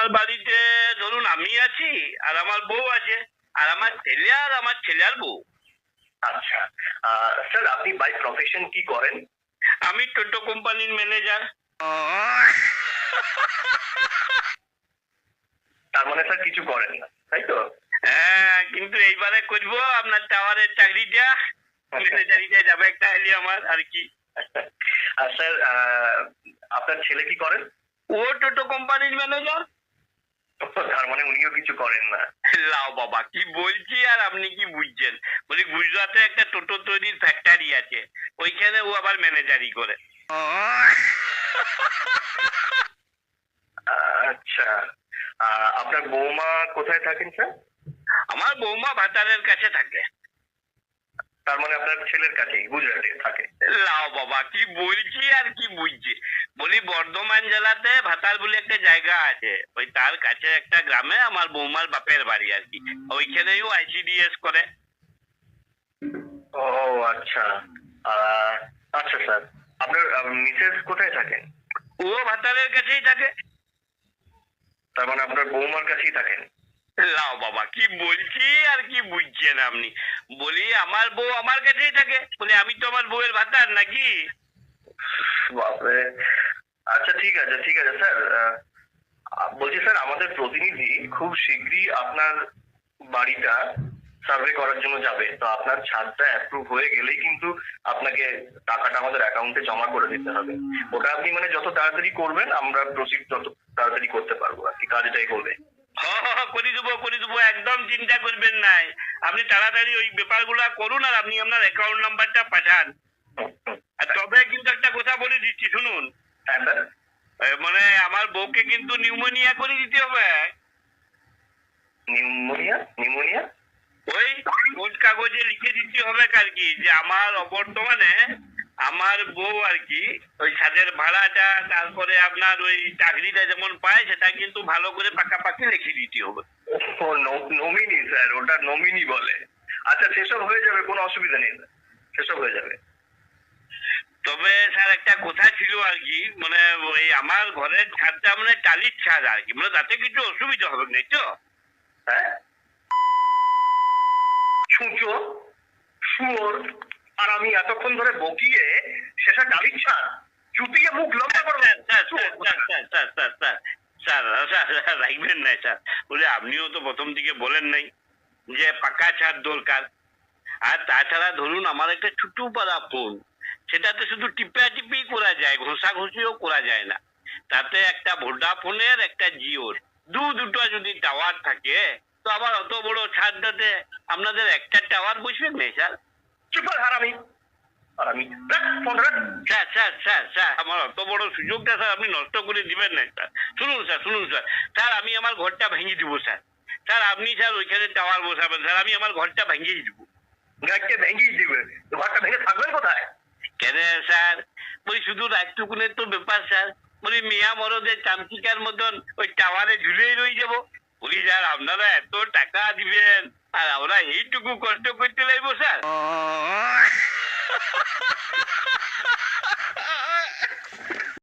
আমার বাড়িতে ধরুন আমি আছি আর আমার বউ আছে আর আমার ছেলে আর আমার ছেলে আর বউ। আচ্ছা, স্যার আপনি বাই প্রফেশন কি করেন? আমি টোটো কোম্পানির ম্যানেজার। তার মানে স্যার কিছু করেন না, তাই তো? হ্যাঁ, কিন্তু এইবারে করবো আপনার টাওয়ারের চাকরিটা, ম্যানেজারিটা যাবে একটা হলে আমার আর কি। আর স্যার আপনার ছেলে কি করেন? ও টোটো কোম্পানির ম্যানেজার। তার মানে উনিও কিছু করেন না। লাও বাবা, কি বলছি আর আপনি কি বুঝছেন? বলি গুজরাটে একটা টোটো তৈরির ফ্যাক্টরি আছে, ওইখানে ও আবার ম্যানেজারি করে। আচ্ছা, আপনার বৌমা কোথায় থাকেন স্যার? আমার বৌমা ভাতারের কাছে থাকে। তার মানে আপনার ছেলের কাছেই গুজরাটে থাকে। লাও বাবা, কি বলছি আর কি বুঝছি। বলি বর্ধমান জেলাতে ভাতার বলে একটা জায়গা আছে, ওই তার কাছে একটা গ্রামে আমার বৌমার বাপের বাড়ি আর কি। ওইখানেই ও আইসিডিএস করে। ও আচ্ছা, আচ্ছা স্যার, আপনার মিসেস কোথায় থাকেন? ও ভাতারের কাছেই থাকে। তার মানে আপনার বৌমার কাছেই থাকেন। লাও বাবা, কি বলছি আর কি বুঝছেন আপনি? বলি আমার বউ আমার কাছেই থাকে। বলি আমি তো আমার বউয়ের ভাতার নাকি? বাপরে! আচ্ছা ঠিক আছে ঠিক আছে স্যার, বলছি স্যার আমাদের প্রতিনিধি খুব শীঘ্রই আপনার বাড়িটা সার্ভে করার জন্য যাবে, তো আপনার ছাদটা অ্যাপ্রুভ হয়ে গেলেই কিন্তু আপনাকে টাকাটা আমাদের অ্যাকাউন্টে জমা করে দিতে হবে। ওটা আপনি মানে যত তাড়াতাড়ি করবেন আমরা প্রসিড তত তাড়াতাড়ি করতে পারবো আর কি, কাজটাই করবে। করে দেবো, একদম চিন্তা করবেন নাই। আপনি তাড়াতাড়ি ওই ব্যাপারগুলা করুন আর আপনি আপনার অ্যাকাউন্ট নাম্বারটা পাঠান। আর তবে কিন্তু একটা কথা বলে দিচ্ছি শুনুন। হ্যাঁ স্যার। মানে আমার বউকে কিন্তু নিউমোনিয়া করে দিতে হবে। নিউমোনিয়া? নিউমোনিয়া? ওই খোঁজ কাগজে লিখে দিতে হবে আর কি, যে আমার অবর্তমানে আমার বউ আর কি ওই ছাদের ভাড়াটা, তারপরে আপনার ওই চাকরিটা যেমন পায় সেটা কিন্তু ভালো করে পাকাপাকি লিখে দিতে হবে। ও নমিনি স্যার, ওটা নমিনি বলে। আচ্ছা সেসব হয়ে যাবে, কোনো অসুবিধা নেই স্যার, সেসব হয়ে যাবে। তবে স্যার একটা কথা ছিল আর কি, মানে ওই আমার ঘরের ছাদটা মানে টালির ছাদ আর কি, মানে তাতে কিছু অসুবিধা হবে না তো? হ্যাঁ, ছুঁচো, শুয়োর, আর আমি এতক্ষণ ধরে বকিয়ে শেষে ডালির ছাড় চুপিয়ে মুখ লম্বা করবে। স্যার রাখবেন না স্যার। বলে আপনিও তো প্রথম দিকে বলেন নাই যে পাকা ছাদ দরকার। আর তাছাড়া ধরুন আমার একটা ছোট পাড়া ফোন, সেটাতে শুধু টিপি করা যায়, ঘষাঘষিও করা যায় না। তাতে একটা ভোডাফোনের একটা জিওর দুটো যদি টাওয়ার থাকে, তো আবার অত বড় ছাদটাতে আপনাদের একটা টাওয়ার বসবেন না স্যার? চুপ কর হারামি, হারামি, রাখ ফোন রাখ। স্যার স্যার স্যার স্যার আমার অত বড় সুযোগটা স্যার আপনি নষ্ট করে দিবেন না স্যার। শুনুন স্যার, স্যার আমি আমার ঘরটা ভেঙে দিব স্যার। স্যার আপনি স্যার ওইখানে টাওয়ার বসাবেন স্যার, আমি আমার ঘরটা ভেঙে দিব। গাড়িকে ভেঙেই দিবে, ঘরটা ভেঙে থাকবেন কোথায়? কেন স্যার? ওই শুধু রাতটুকুনের তো ব্যাপার স্যার। বলি মিয়া মরদের চামচিকার মতন ওই টাওয়ারে ঝুলেই রয়ে যাবো। বলি স্যার আপনারা এত টাকা দিবেন আর আমরা এইটুকু কষ্ট করতে লাগবো স্যার?